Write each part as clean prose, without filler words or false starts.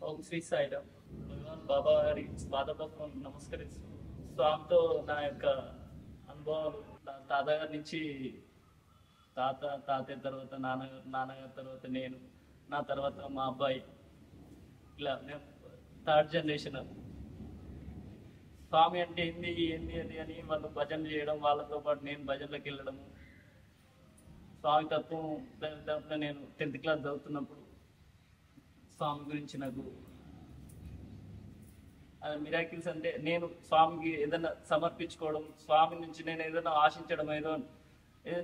ఓం శ్రీ సాయిరామ్. భగవాన్ బాబా గారి పాదపద్మం నమస్కరిస్తూ స్వామితో నా యొక్క అనుభవాలు నా తాతగారి నుంచి తాతయ్య తర్వాత నాన్నగారి తర్వాత నేను, నా తర్వాత మా అబ్బాయి, ఇలా నేను థర్డ్ జనరేషన్. స్వామి అంటే ఏంది ఏంది అది అని వాళ్ళు భజనలు చేయడం, వాళ్ళతో పాటు నేను భజనలకు వెళ్ళడము. స్వామి తత్వం దాదాపుగా నేను 10th క్లాస్ చదువుతున్నప్పుడు స్వామి గురించి నాకు మిరాకిల్స్ అంటే నేను స్వామికి ఏదైనా సమర్పించుకోవడం, స్వామి నుంచి నేను ఏదైనా ఆశించడం,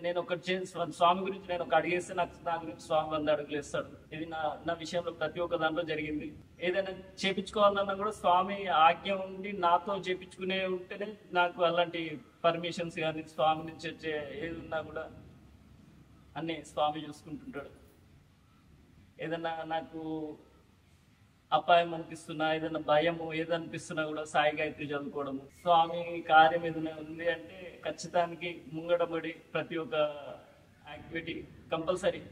నేను ఒకటి స్వామి గురించి నేను ఒక అడిగేస్తే నా గురించి స్వామి 100 అడుగులు వేస్తాడు. ఇది నా విషయంలో ప్రతి ఒక్క దాంట్లో జరిగింది. ఏదైనా చేపించుకోవాలన్నా కూడా స్వామి ఆజ్ఞ ఉండి నాతో చేపించుకునే ఉంటేనే నాకు అలాంటి పర్మిషన్స్ కానీ స్వామి నుంచి వచ్చే ఏది ఉన్నా కూడా అన్నీ స్వామి చూసుకుంటుంటాడు. ఏదన్నా నాకు అపాయం అనిపిస్తున్నా, ఏదైనా భయము ఏదనిపిస్తున్నా కూడా సాయి గాయత్రి చదువుకోవడము. స్వామి కార్యం ఏదైనా ఉంది అంటే ఖచ్చితానికి ముంగడబడి ప్రతి ఒక్క యాక్టివిటీ కంపల్సరీ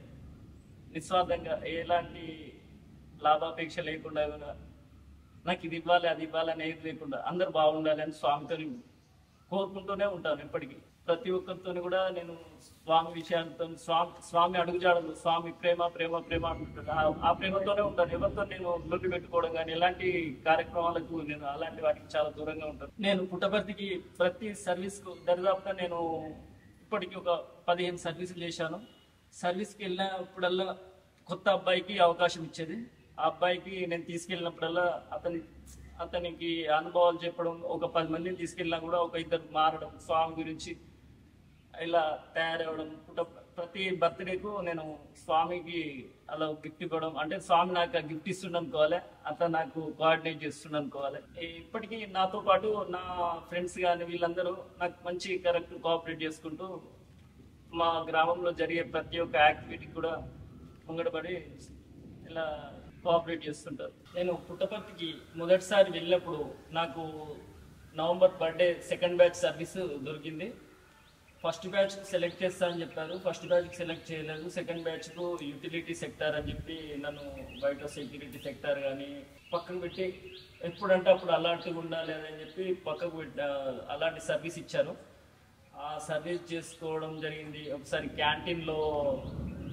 నిస్వార్థంగా ఎలాంటి లాభాపేక్ష లేకుండా కూడా నాకు ఇది ఇవ్వాలి అది ఇవ్వాలి అని ఏది లేకుండా అందరు బాగుండాలి అని స్వామితో కోరుకుంటూనే ఉంటాను ఎప్పటికీ. ప్రతి ఒక్కరితో కూడా నేను స్వామి విషయాలతో స్వామి అడుగుజాడలు, స్వామి ప్రేమ ప్రేమ ప్రేమ అంటుంటాడు. ఆ ప్రేమతోనే ఉంటాను. ఎవరితో నేను లొల్లి పెట్టుకోవడం కానీ ఎలాంటి కార్యక్రమాలకు నేను అలాంటి వాటికి చాలా దూరంగా ఉంటాను. నేను పుట్టపర్తికి ప్రతి సర్వీస్కు దరిదాపుగా నేను ఇప్పటికీ ఒక 15 సర్వీసులు చేశాను. సర్వీస్కి వెళ్ళినప్పుడల్లా కొత్త అబ్బాయికి అవకాశం ఇచ్చేది. ఆ అబ్బాయికి నేను తీసుకెళ్ళినప్పుడల్లా అతనికి అనుభవాలు చెప్పడం, ఒక 10 మందిని తీసుకెళ్ళినా కూడా ఒక 2 మారడం, స్వామి గురించి ఇలా తయారవడం. ప్రతి బర్త్డేకు నేను స్వామికి అలా గిఫ్ట్ ఇవ్వడం, అంటే స్వామి నాకు ఆ గిఫ్ట్ ఇస్తుండనుకోవాలి, అతను నాకు కోఆర్డినేట్ చేస్తుండనుకోవాలి. ఇప్పటికీ నాతో పాటు నా ఫ్రెండ్స్ కానీ వీళ్ళందరూ నాకు మంచి కరెక్ట్ కోఆపరేట్ చేసుకుంటూ మా గ్రామంలో జరిగే ప్రతి ఒక్క యాక్టివిటీ కూడా ముంగడబడి ఇలా కోఆపరేట్ చేస్తుంటారు. నేను పుట్టపర్తికి మొదటిసారి వెళ్ళినప్పుడు నాకు November birthday 2nd batch service దొరికింది. ఫస్ట్ బ్యాచ్ సెలెక్ట్ చేస్తా అని చెప్పారు. ఫస్ట్ బ్యాచ్కి సెలెక్ట్ చేయలేదు. 2nd బ్యాచ్కు యూటిలిటీ సెక్టార్ అని చెప్పి నన్ను బయట సెక్యూరిటీ సెక్టార్ కానీ పక్కకు పెట్టి ఎప్పుడంటే అప్పుడు అలాంటివి ఉండాలి అని చెప్పి పక్కకు పెట్టి అలాంటి సర్వీస్ ఇచ్చారు. ఆ సర్వీస్ చేసుకోవడం జరిగింది. ఒకసారి క్యాంటీన్లో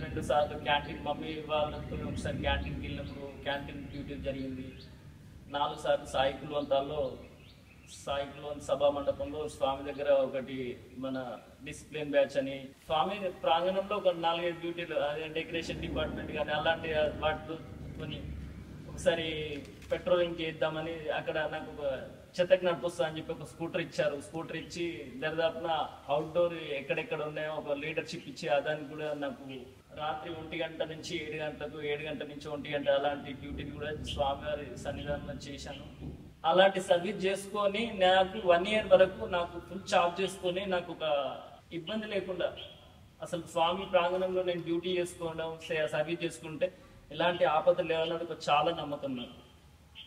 2 సార్లు క్యాంటీన్ మమ్మీ వాళ్ళతో ఒకసారి క్యాంటీన్కి వెళ్ళినప్పుడు క్యాంటీన్ డ్యూటీ జరిగింది. 4 సార్లు సాయి కుల్వంత్ సభా మండపంలో స్వామి దగ్గర ఒకటి మన డిసిప్లిన్ బ్యాచ్ అని, స్వామి ప్రాంగణంలో ఒక 4-5 డ్యూటీలు, అదే డెకరేషన్ డిపార్ట్మెంట్ కానీ అలాంటి వాటితో ఒకసారి పెట్రోలింగ్ చేద్దామని అక్కడ నాకు ఒక చెత్తకి నడిపిస్తా అని చెప్పి ఒక స్కూటర్ ఇచ్చారు. స్కూటర్ ఇచ్చి దరిదాపున అవుట్డోర్ ఎక్కడెక్కడ ఉన్నాయో ఒక లీడర్షిప్ ఇచ్చి దానికి కూడా నాకు రాత్రి 1 గంట నుంచి 7 గంటలకు, 7 గంటల నుంచి 1 గంట అలాంటి డ్యూటీని కూడా స్వామివారి సన్నిధానంలో చేశాను. అలాంటి సర్వీస్ చేసుకొని నాకు 1 year వరకు నాకు ఫుల్ చార్జ్ చేసుకొని నాకు ఒక ఇబ్బంది లేకుండా అసలు స్వామి ప్రాంగణంలో నేను డ్యూటీ చేసుకోవడం సర్వీస్ చేసుకుంటే ఎలాంటి ఆపదలు లేవన్నది చాలా నమ్మకం నాకు.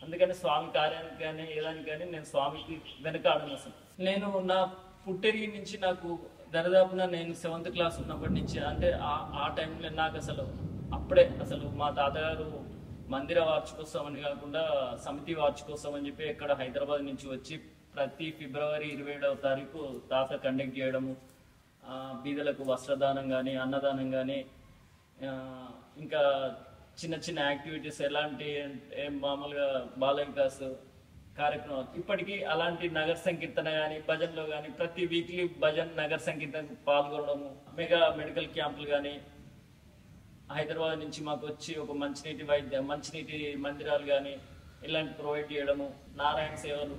అందుకని స్వామి కార్యానికి కానీ ఏదానికి కానీ నేను స్వామికి వెనకాడను. అసలు నేను నా పుట్టెరిగి నుంచి నాకు దరిదాపున నేను 7th క్లాస్ ఉన్నప్పటి నుంచి, అంటే ఆ టైంలో నాకు అప్పుడే మా తాతగారు మందిర వార్షికోత్సవం అని కాకుండా సమితి వార్షికోత్సవం అని చెప్పి ఇక్కడ హైదరాబాద్ నుంచి వచ్చి ప్రతి ఫిబ్రవరి 27వ తారీఖు తాత కండక్ట్ చేయడము, బీదలకు వస్త్రదానం కానీ అన్నదానం కానీ ఇంకా చిన్న చిన్న యాక్టివిటీస్ ఎలాంటి మామూలుగా బాల వికాస్ కార్యక్రమాలు ఇప్పటికీ అలాంటి నగర సంకీర్తన కానీ భజనలో కానీ ప్రతి వీక్లీ భజన్ నగర సంకీర్తనకు పాల్గొనడము, మెగా మెడికల్ క్యాంపులు కానీ హైదరాబాద్ నుంచి మాకు వచ్చి ఒక మంచినీటి మందిరాలు కానీ ఇలాంటి ప్రొవైడ్ చేయడము, నారాయణ సేవలు,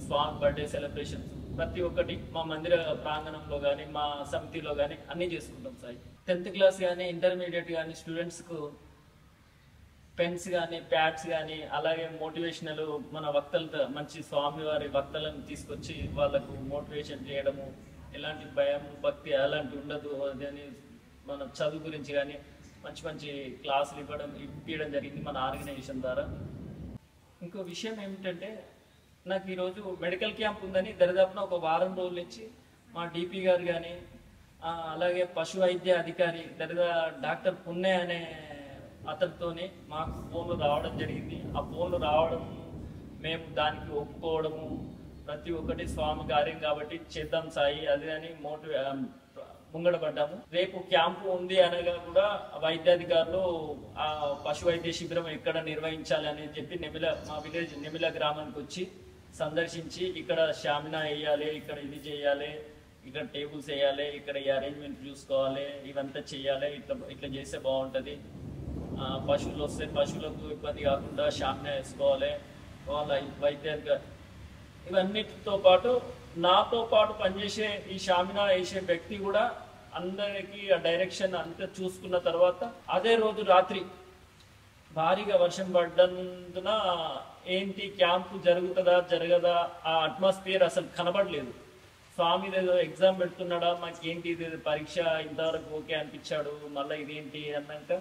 స్వామి బర్త్డే సెలబ్రేషన్స్ ప్రతి ఒక్కటి మా మందిర ప్రాంగణంలో కానీ మా సమితిలో కానీ అన్నీ చేసుకుంటాం. సాయి 10th క్లాస్ కానీ ఇంటర్మీడియట్ కానీ స్టూడెంట్స్కు పెన్స్ కానీ ప్యాడ్స్ కానీ అలాగే మోటివేషనల్ మన వక్తలతో మంచి స్వామివారి వక్తలను తీసుకొచ్చి వాళ్ళకు మోటివేషన్ చేయడము, ఎలాంటి భయం భక్తి అలాంటి ఉండదు అని మన చదువు గురించి కానీ మంచి మంచి క్లాసులు ఇప్పించడం జరిగింది మన ఆర్గనైజేషన్ ద్వారా. ఇంకో విషయం ఏమిటంటే నాకు ఈరోజు మెడికల్ క్యాంప్ ఉందని దరిదాపున ఒక వారం రోజుల నుంచి మా డిపి గారు కానీ అలాగే పశు వైద్య అధికారి డాక్టర్ పుణ్య అనే అతనితోనే మాకు ఫోన్లు రావడం జరిగింది. ఆ ఫోన్లు రావడం మేము దానికి ఒప్పుకోవడము, ప్రతి ఒక్కటి స్వామి కార్యం కాబట్టి చేద్దాం సాయి అది అని ముంగడపడ్డాము. రేపు క్యాంపు ఉంది అనగా కూడా వైద్యాధికారులు ఆ పశు వైద్య శిబిరం ఎక్కడ నిర్వహించాలి అని చెప్పి మా విలేజ్ నెమిల గ్రామానికి వచ్చి సందర్శించి ఇక్కడ షామినా వేయాలి, ఇక్కడ ఇది చేయాలి, ఇక్కడ టేబుల్స్ వేయాలి, ఇక్కడ ఈ అరేంజ్మెంట్ చూసుకోవాలి, ఇవంతా చేయాలి, ఇట్లా చేస్తే బాగుంటుంది, పశువులు వస్తే పశువులకు ఇబ్బంది కాకుండా షామినా వేసుకోవాలి, వాళ్ళ వైద్యాధికారి ఇవన్నిటితో పాటు నాతో పాటు పనిచేసే ఈ షామినా వేసే వ్యక్తి కూడా అందరికి ఆ డైరెక్షన్ అంతా చూసుకున్న తర్వాత అదే రోజు రాత్రి భారీగా వర్షం పడ్డందున ఏంటి క్యాంపు జరుగుతుందా జరగదా ఆ అట్మాస్ఫియర్ అసలు కనబడలేదు. స్వామి ఏదో ఎగ్జామ్ పెడుతున్నాడా, మాకేంటి ఇది పరీక్ష ఇంతవరకు ఓకే అనిపించాడు, మళ్ళీ ఇదేంటి అన్నాక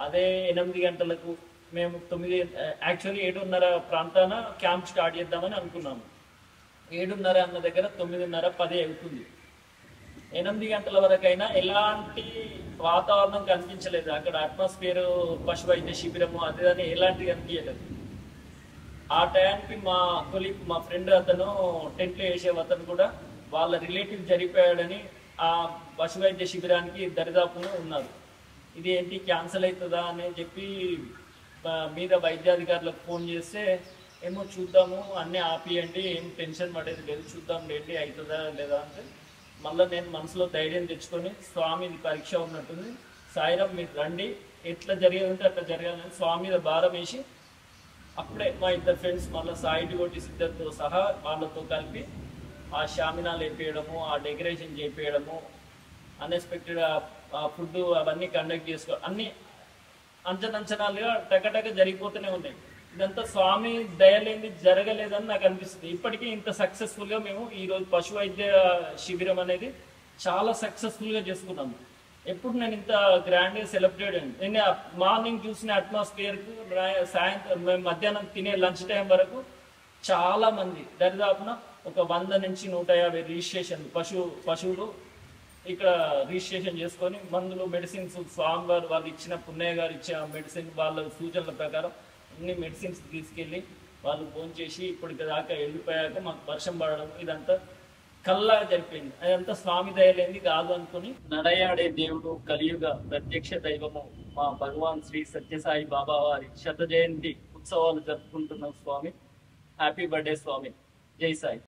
అదే 8 గంటలకు మేము యాక్చువల్లీ 7:30 ప్రాంతాన క్యాంప్ స్టార్ట్ చేద్దామని అనుకున్నాము. 7:30 అన్న దగ్గర 9:30, 10 అవుతుంది. 8 గంటల వరకైనా ఎలాంటి వాతావరణం కనిపించలేదు. అక్కడ అట్మాస్ఫియర్ పశు వైద్య శిబిరము అదేదని ఎలాంటిది కనిపించలేదు. ఆ టైంకి మా ఫ్రెండ్ అతను టెంట్లో వేసే అతను కూడా వాళ్ళ రిలేటివ్ జరిగిపోయాడని ఆ పశు వైద్య శిబిరానికి దరిదాపులో ఉన్నారు. ఇది ఏంటి క్యాన్సిల్ అవుతుందా అని చెప్పి మీద వైద్యాధికారులకు ఫోన్ చేస్తే ఏమో చూద్దాము, అన్నీ ఆపియండి, ఏం టెన్షన్ పడేది లేదు, చూద్దాం లేండి అవుతుందా లేదా అంటే మళ్ళీ నేను మనసులో ధైర్యం తెచ్చుకొని స్వామి ఇది పరీక్ష ఉన్నట్టుంది, సాయిరాం మీరు రండి, ఎట్లా జరిగేదంటే అట్లా జరగాలని స్వామి మీద భారం వేసి అప్పుడే మా ఇద్దరు ఫ్రెండ్స్ మళ్ళీ సాయి కొట్టి సిద్ధంతో సహా వాళ్ళతో కలిపి ఆ షామినాలు వేపేయడము, ఆ డెకరేషన్ చేపేయడము, అన్ఎక్స్పెక్టెడ్ ఆ ఫుడ్ అవన్నీ కండక్ట్ చేసుకో అన్నీ అంచనాలుగా టకటక జరిగిపోతూనే ఉన్నాయి. ఇదంతా స్వామి దయలేని జరగలేదని నాకు అనిపిస్తుంది. ఇప్పటికీ ఇంత సక్సెస్ఫుల్గా మేము ఈరోజు పశు వైద్య శిబిరం అనేది చాలా సక్సెస్ఫుల్గా చేసుకున్నాము. ఎప్పుడు నేను ఇంత గ్రాండ్గా సెలబ్రేట్ అయింది. నేను మార్నింగ్ చూసిన అట్మాస్ఫియర్కు సాయంత్రం మేము మధ్యాహ్నం తినే లంచ్ టైం వరకు చాలా మంది దరిదాపున ఒక 100 నుంచి 150 రిజిస్ట్రేషన్ పశువులు ఇక్కడ రిజిస్ట్రేషన్ చేసుకొని మందులు మెడిసిన్స్ స్వామివారు వాళ్ళు ఇచ్చిన పున్నయ్య గారు ఇచ్చిన మెడిసిన్ వాళ్ళ సూచనల ప్రకారం అన్ని మెడిసిన్స్ తీసుకెళ్ళి వాళ్ళు ఫోన్ చేసి ఇప్పటికి దాకా వెళ్ళిపోయాక మాకు వర్షం పడడం ఇదంతా కల్లా జరిపోయింది. అదంతా స్వామి దయలేంది కాదు అనుకుని నడయాడే దేవుడు కలియుగ ప్రత్యక్ష దైవము మా భగవాన్ శ్రీ సత్యసాయి బాబా వారి 100వ జయంతి ఉత్సవాలు జరుపుకుంటున్నాం స్వామి. హ్యాపీ బర్త్డే స్వామి. జై సాయి.